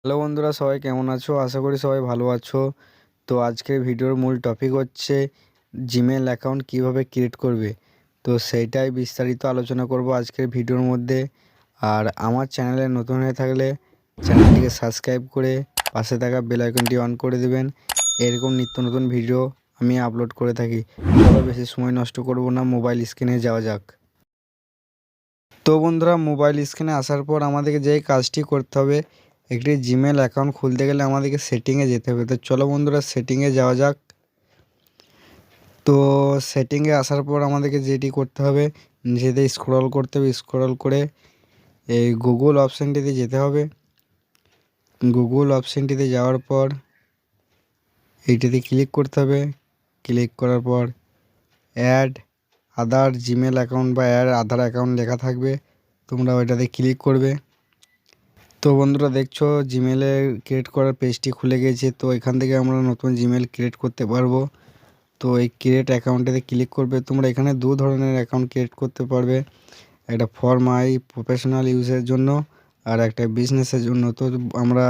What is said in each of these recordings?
Hello বন্ধুরা, সবাই কেমন আছো? আশা করি সবাই ভালো আছো। তো আজকের ভিডিওর মূল টপিক হচ্ছে জিমেল অ্যাকাউন্ট কিভাবে ক্রিয়েট করবে। তো সেইটাই বিস্তারিত আলোচনা করব আজকের ভিডিওর মধ্যে। আর আমার চ্যানেলে নতুন হয়ে থাকলে চ্যানেলটিকে সাবস্ক্রাইব করে পাশে থাকা বেল আইকনটি অন করে দেবেন। এরকম নিত্য নতুন ভিডিও আমি আপলোড করে থাকি। চলো বেশি সময় নষ্ট করব না, মোবাইল স্ক্রিনে যাওয়া যাক। তো বন্ধুরা, মোবাইল স্ক্রিনে আসার পর আমাদেরকে যেই কাজটি করতে হবে, একটি জিমেল অ্যাকাউন্ট খুলতে গেলে আমাদেরকে সেটিংয়ে যেতে হবে। তো চলো বন্ধুরা, সেটিংয়ে যাওয়া যাক। তো সেটিংয়ে আসার পর আমাদেরকে যেটি করতে হবে, নিচেতে স্ক্রল করতে হবে। স্ক্রল করে এই গুগল অপশানটিতে যেতে হবে। গুগল অপশানটিতে যাওয়ার পর এইটিতে ক্লিক করতে হবে। ক্লিক করার পর অ্যাড আদার জিমেল অ্যাকাউন্ট বা অ্যাড আধার অ্যাকাউন্ট লেখা থাকবে, তোমরা ওইটাতে ক্লিক করবে। তো বন্ধুরা, দেখছো জিমেলে ক্রিয়েট করার পেজটি খুলে গেছে। তো এখান থেকে আমরা নতুন জিমেল ক্রিয়েট করতে পারবো। তো এই ক্রিয়েট অ্যাকাউন্টেতে ক্লিক করবে। তোমরা এখানে দু ধরনের অ্যাকাউন্ট ক্রিয়েট করতে পারবে, একটা ফর মাই প্রফেশনাল ইউজের জন্য আর একটা বিজনেসের জন্য। তো আমরা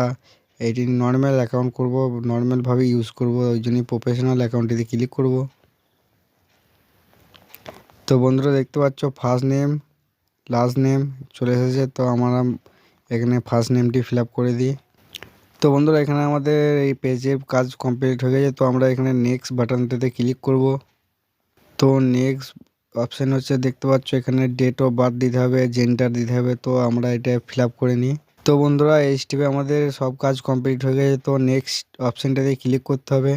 এইটি নর্মাল অ্যাকাউন্ট করব, নর্মালভাবে ইউজ করব, ওই জন্যই প্রফেশনাল অ্যাকাউন্টটিতে ক্লিক করব। তো বন্ধুরা, দেখতে পাচ্ছ ফার্স্ট নেম লাস্ট নেম চলে এসেছে। তো আমরা এখানে ফার্স্ট নেমটি ফিল আপ করে দিই। তো বন্ধুরা, এখানে আমাদের এই পেজের কাজ কমপ্লিট হয়ে গেছে। তো আমরা এখানে নেক্সট বাটনটাতে ক্লিক করব। তো নেক্সট অপশান হচ্ছে, দেখতে পাচ্ছ এখানে ডেট অফ বার্থ দিতে হবে, জেন্ডার দিতে হবে। তো আমরা এটা ফিল আপ করে নিই। তো বন্ধুরা, এই স্টেপে আমাদের সব কাজ কমপ্লিট হয়ে গেছে। তো নেক্সট অপশানটাতে ক্লিক করতে হবে।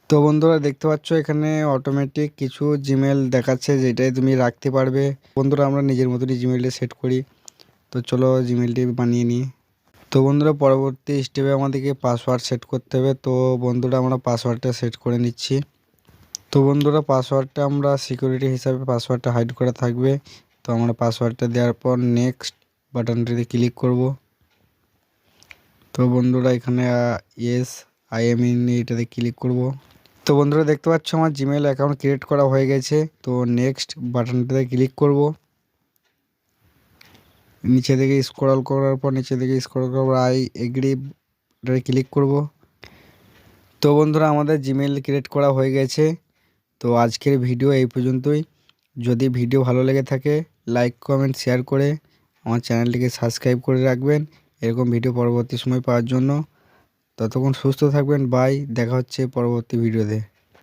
তো বন্ধুরা, দেখতে পাচ্ছ এখানে অটোমেটিক কিছু জিমেল দেখাচ্ছে, যেটাই তুমি রাখতে পারবে। বন্ধুরা, আমরা নিজের মতনই জিমেলটা সেট করি। তো চলো জিমেলটি বানিয়ে নিই। তো বন্ধুরা, পরবর্তী স্টেপে আমাদেরকে পাসওয়ার্ড সেট করতে হবে। তো বন্ধুরা, আমরা পাসওয়ার্ডটা সেট করে নিচ্ছি। তো বন্ধুরা, পাসওয়ার্ডটা আমরা সিকিউরিটি হিসাবে পাসওয়ার্ডটা হাইড করা থাকবে। তো আমরা পাসওয়ার্ডটা দেওয়ার পর নেক্সট বাটনটিতে ক্লিক করব। তো বন্ধুরা, এখানে ইয়েস আই এম ইন এটাতে ক্লিক করব। তো বন্ধুরা, দেখতে পাচ্ছ আমার জিমেল অ্যাকাউন্ট ক্রিয়েট করা হয়ে গেছে। তো নেক্সট বাটনটাতে ক্লিক করব। নিচে থেকে স্ক্রল করার পর আই এগ্রি ক্লিক করব। তো বন্ধুরা, আমাদের জিমেল ক্রিয়েট করা হয়ে গেছে। তো আজকের ভিডিও এই পর্যন্তই। যদি ভিডিও ভালো লেগে থাকে, লাইক কমেন্ট শেয়ার করে আমার চ্যানেলটিকে সাবস্ক্রাইব করে রাখবেন এরকম ভিডিও পরবর্তী সময় পাওয়ার জন্য। ততক্ষণ সুস্থ থাকবেন। বাই, দেখা হচ্ছে পরবর্তী ভিডিওতে।